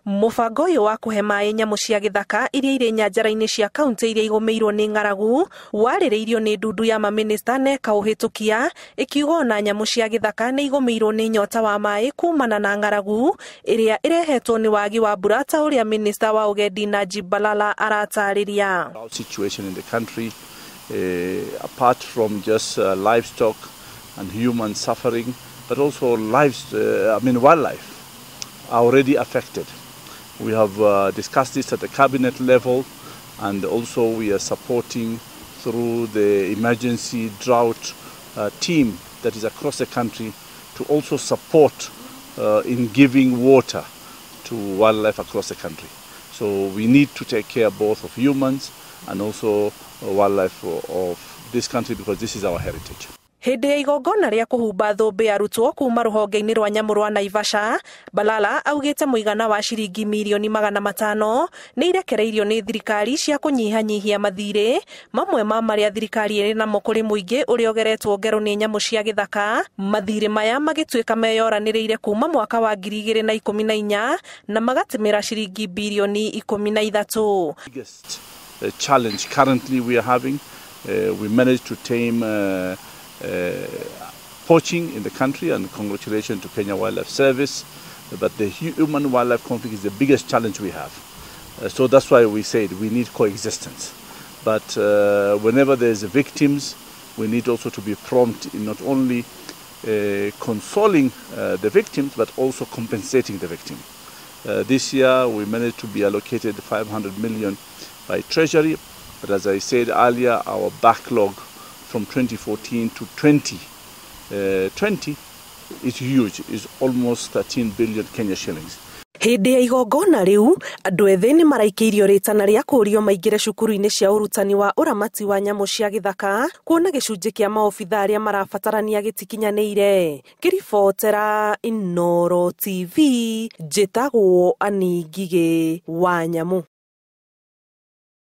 Mũbango ũyũ wa kũhe maaĩ nyamũ cia gĩthaka iria irĩ nyanjara-inĩ cia kaunti iria igũmĩirwo nĩ ng'aragu warĩrĩirio nĩ ndundu ya mamĩnĩsta neka ũhĩtũkia ĩkiuga ona nyamũ cia gĩthaka nĩ igũmĩirwo nĩ nyota wa maaĩ kumana na ng'aragu ĩrĩa ĩrehetwo nĩ wagi wa mbura ta ũrĩa minista wa ũgendi Najib Balala aratarĩria. Situation in the country, apart from just livestock and human suffering, but also wildlife are already affected. We have discussed this at the cabinet level, and also we are supporting through the emergency drought team that is across the country to also support in giving water to wildlife across the country. So we need to take care both of humans and also wildlife of this country because this is our heritage. Hĩndĩ ya igongona rĩa kũhumba thũmbĩ arutwo kuma rũhonge-inĩ rwa nyamũ rwa Naivasha, Balala augĩte mũigana wa ciringi mirioni 500 nĩ irekereirio nĩ thirikari cia kũnyihanyihia mathirĩ mamwe ma marĩa thirikari ĩrĩ namo kũrĩ mũingĩ ũrĩa ũgeretwo ngero nĩ nyamũ cia gĩthaka, mathirĩ maya magĩtuĩka meyoranĩrĩire kuma mwaka wa 2014 na magatemera ciringi birioni 13. Biggest challenge currently we are having, we managed to tame poaching in the country, and congratulations to Kenya Wildlife Service, but the human-wildlife conflict is the biggest challenge we have. So that's why we said we need coexistence. But whenever there's victims, we need also to be prompt in not only consoling the victims, but also compensating the victim. This year we managed to be allocated 500 million by Treasury, but as I said earlier, our backlog from 2014 to 2020 is huge, is almost 13 billion Kenya shillings. Hĩndĩ ya igongona rĩu, andũ ethĩ nĩ maraikĩirio rĩtana rĩa kũũrio maingĩre cukuru-inĩ cia ũrutani wa ũramati wa nyamũ cia gĩthaka, kuona gĩcunjĩ kĩa maobitha arĩa marabatarania gĩtikinyanĩire. Ngĩribotera Inooro TV, njĩtagwo Anĩ Ngigĩ wa Nyamũ.